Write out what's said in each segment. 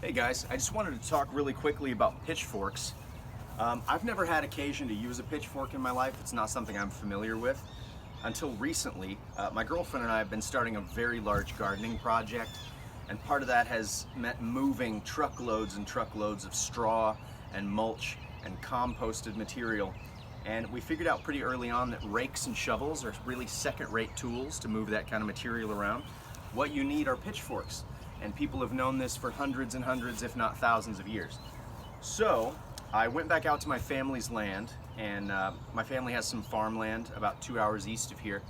Hey guys, I just wanted to talk really quickly about pitchforks. I've never had occasion to use a pitchfork in my life. It's not something I'm familiar with. Until recently, my girlfriend and I have been starting a very large gardening project, and part of that has meant moving truckloads and truckloads of straw and mulch and composted material. And we figured out pretty early on that rakes and shovels are really second-rate tools to move that kind of material around. What you need are pitchforks. And people have known this for hundreds and hundreds, if not thousands of years. So I went back out to my family's land, and my family has some farmland about 2 hours east of here,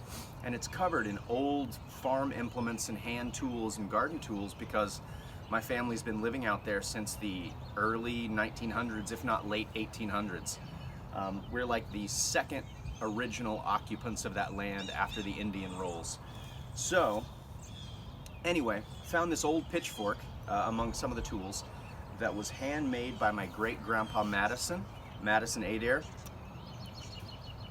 and it's covered in old farm implements and hand tools and garden tools because my family's been living out there since the early 1900s, if not late 1800s. We're like the second original occupants of that land after the Indian rolls. So anyway, found this old pitchfork among some of the tools that was handmade by my great-grandpa Madison Adair.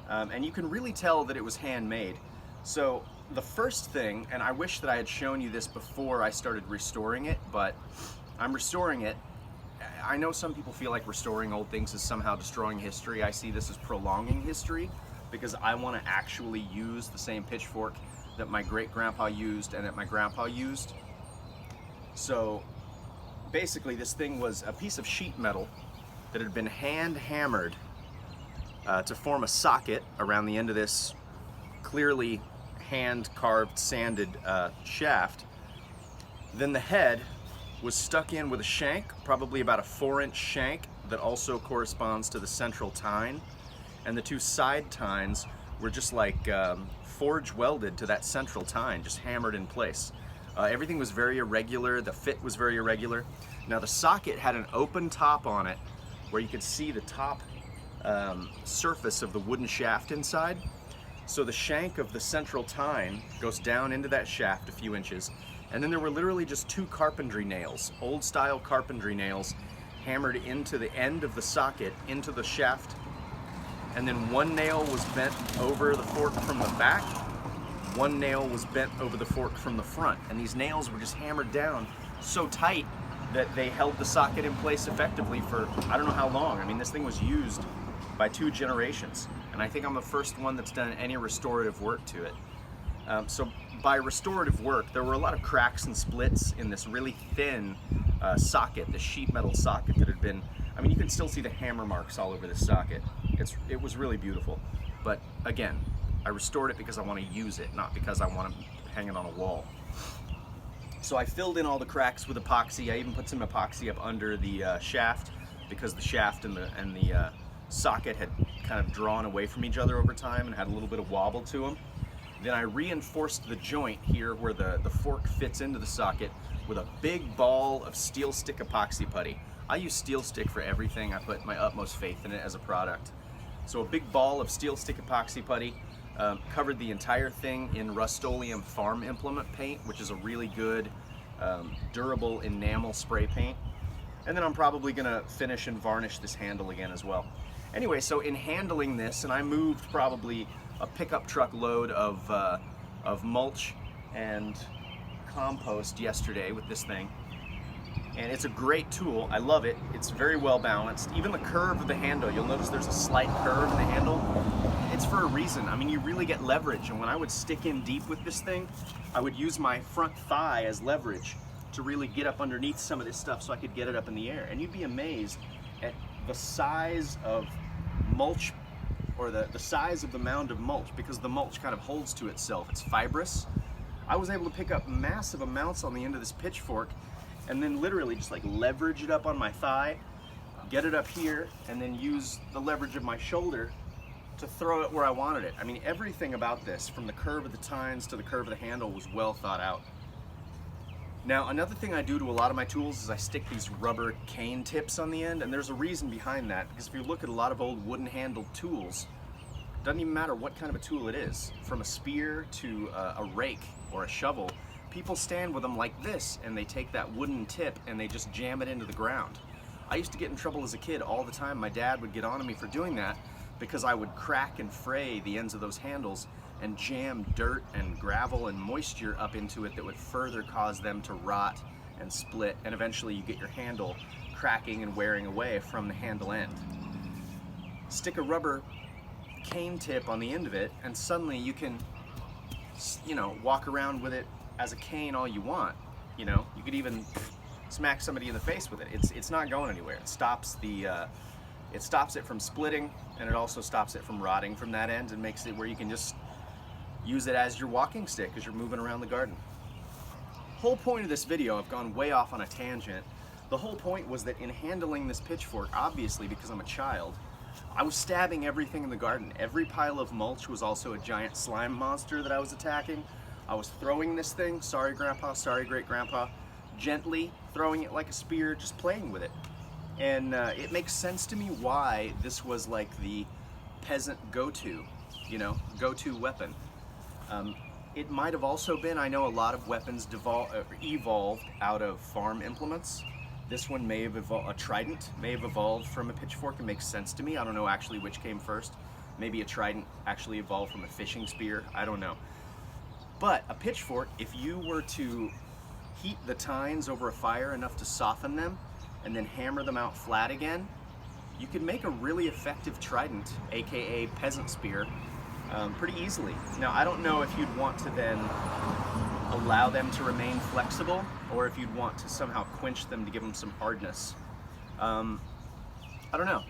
And you can really tell that it was handmade. So the first thing, and I wish that I had shown you this before I started restoring it, but I'm restoring it. I know some people feel like restoring old things is somehow destroying history. I see this as prolonging history because I want to actually use the same pitchfork that my great-grandpa used and that my grandpa used. So basically this thing was a piece of sheet metal that had been hand hammered to form a socket around the end of this clearly hand carved sanded shaft. Then the head was stuck in with a shank, probably about a 4-inch shank that also corresponds to the central tine, and the two side tines were just like forge welded to that central tine, just hammered in place. Everything was very irregular, the fit was very irregular. Now the socket had an open top on it where you could see the top surface of the wooden shaft inside. So the shank of the central tine goes down into that shaft a few inches, and then there were literally just two carpentry nails, old style carpentry nails, hammered into the end of the socket, into the shaft. And then one nail was bent over the fork from the back, one nail was bent over the fork from the front, and these nails were just hammered down so tight that they held the socket in place effectively for I don't know how long. I mean, this thing was used by 2 generations, and I think I'm the first one that's done any restorative work to it. So by restorative work, there were a lot of cracks and splits in this really thin socket, the sheet metal socket that had been, I mean, you can still see the hammer marks all over this socket. It was really beautiful. But again, I restored it because I want to use it, not because I want to hang it on a wall. So I filled in all the cracks with epoxy. I even put some epoxy up under the shaft because the shaft and the socket had kind of drawn away from each other over time and had a little bit of wobble to them. Then I reinforced the joint here where the fork fits into the socket with a big ball of steel stick epoxy putty. I use steel stick for everything. I put my utmost faith in it as a product. So a big ball of steel stick epoxy putty, covered the entire thing in Rust-Oleum farm implement paint, which is a really good durable enamel spray paint. And then I'm probably gonna finish and varnish this handle again as well. Anyway, so in handling this, and I moved probably a pickup truck load of mulch and compost yesterday with this thing. And it's a great tool. I love it. It's very well balanced. Even the curve of the handle, you'll notice there's a slight curve in the handle. It's for a reason. I mean, you really get leverage. And when I would stick in deep with this thing, I would use my front thigh as leverage to really get up underneath some of this stuff so I could get it up in the air. And you'd be amazed at the size of mulch, or the size of the mound of mulch, because the mulch kind of holds to itself. It's fibrous. I was able to pick up massive amounts on the end of this pitchfork and then literally just like leverage it up on my thigh, get it up here, and then use the leverage of my shoulder to throw it where I wanted it. I mean, everything about this, from the curve of the tines to the curve of the handle, was well thought out. Now, another thing I do to a lot of my tools is I stick these rubber cane tips on the end, and there's a reason behind that, because if you look at a lot of old wooden handled tools, it doesn't even matter what kind of a tool it is, from a spear to a rake or a shovel, people stand with them like this, and they take that wooden tip and they just jam it into the ground. I used to get in trouble as a kid all the time. My dad would get on to me for doing that because I would crack and fray the ends of those handles and jam dirt and gravel and moisture up into it that would further cause them to rot and split, and eventually you get your handle cracking and wearing away from the handle end. Stick a rubber cane tip on the end of it, and suddenly you can, you know, walk around with it as a cane all you want. You know, you could even smack somebody in the face with it. It's not going anywhere. It stops it from splitting, and it also stops it from rotting from that end, and makes it where you can just use it as your walking stick as you're moving around the garden. Whole point of this video, I've gone way off on a tangent. The whole point was that in handling this pitchfork, obviously because I'm a child, I was stabbing everything in the garden. Every pile of mulch was also a giant slime monster that I was attacking. I was throwing this thing, sorry grandpa, sorry great grandpa, gently throwing it like a spear, just playing with it. And it makes sense to me why this was like the peasant go-to, you know, go-to weapon. It might have also been, I know a lot of weapons evolved out of farm implements. This one may have evolved, a trident may have evolved from a pitchfork. It makes sense to me. I don't know actually which came first. Maybe a trident actually evolved from a fishing spear. I don't know. But a pitchfork, if you were to heat the tines over a fire enough to soften them and then hammer them out flat again, you could make a really effective trident, aka peasant spear, pretty easily. Now, I don't know if you'd want to then allow them to remain flexible, or if you'd want to somehow quench them to give them some hardness. I don't know.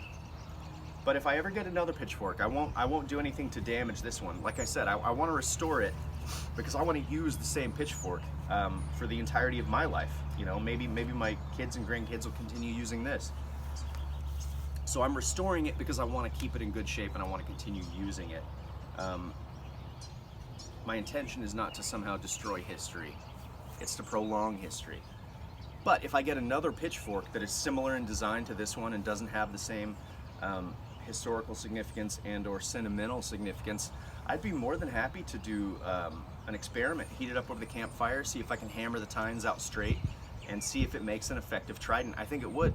But if I ever get another pitchfork, I won't do anything to damage this one. Like I said, I want to restore it because I want to use the same pitchfork for the entirety of my life. You know, maybe my kids and grandkids will continue using this. So I'm restoring it because I want to keep it in good shape and I want to continue using it. My intention is not to somehow destroy history. It's to prolong history. But if I get another pitchfork that is similar in design to this one and doesn't have the same historical significance and or sentimental significance, I'd be more than happy to do an experiment, heat it up over the campfire, see if I can hammer the tines out straight and see if it makes an effective trident. I think it would.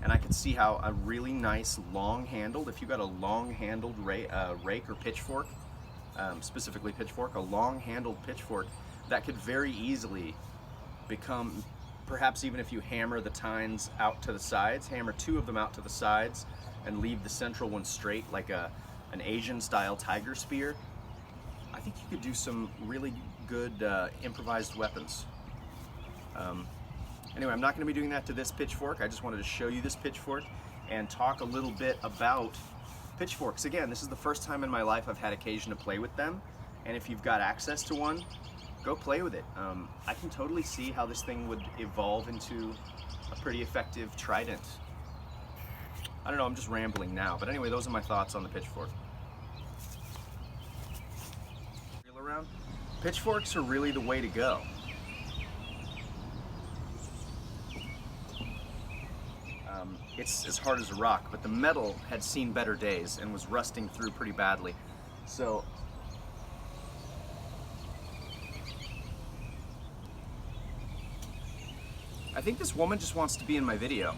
And I could see how a really nice long-handled, if you got a long-handled rake or pitchfork, specifically pitchfork, a long-handled pitchfork, that could very easily become, perhaps even if you hammer the tines out to the sides, hammer two of them out to the sides and leave the central one straight like an Asian-style tiger spear, I think you could do some really good improvised weapons. Anyway, I'm not going to be doing that to this pitchfork. I just wanted to show you this pitchfork and talk a little bit about pitchforks. Again, this is the first time in my life I've had occasion to play with them, and if you've got access to one, go play with it. I can totally see how this thing would evolve into a pretty effective trident. I don't know, I'm just rambling now, but anyway, those are my thoughts on the pitchfork. Around. Pitchforks are really the way to go. It's as hard as a rock, but the metal had seen better days and was rusting through pretty badly. So I think this woman just wants to be in my video.